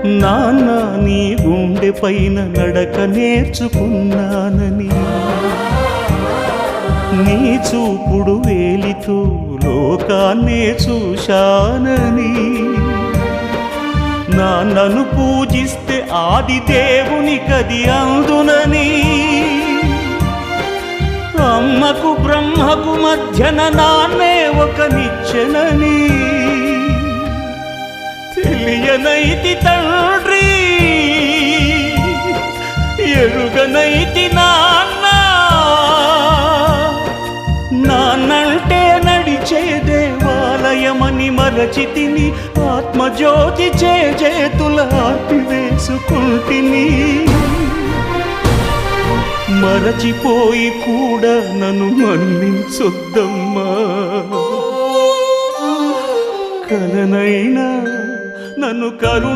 నాన్న నీ గుండె పైన నడక నేర్చుకున్నానని, నీ చూపుడు వేలితో లోకాన్నే చూశానని, నాన్నను పూజిస్తే ఆది దేవుని కది అందునని, అమ్మకు బ్రహ్మకు మధ్యన నాన్నే ఒక నిచ్చెనని తెలియనైతి తండ్రి, ఎరుగనైతి నాన్న. నాన్నంటే నడిచే దేవాలయమని మరచితిని, ఆత్మజ్యోతి చేతుల ఆపివేసుకుంటిని. మరచిపోయి కూడా నన్ను మన్నించొద్దమ్మా, కలనైనా నన్ను కరుణి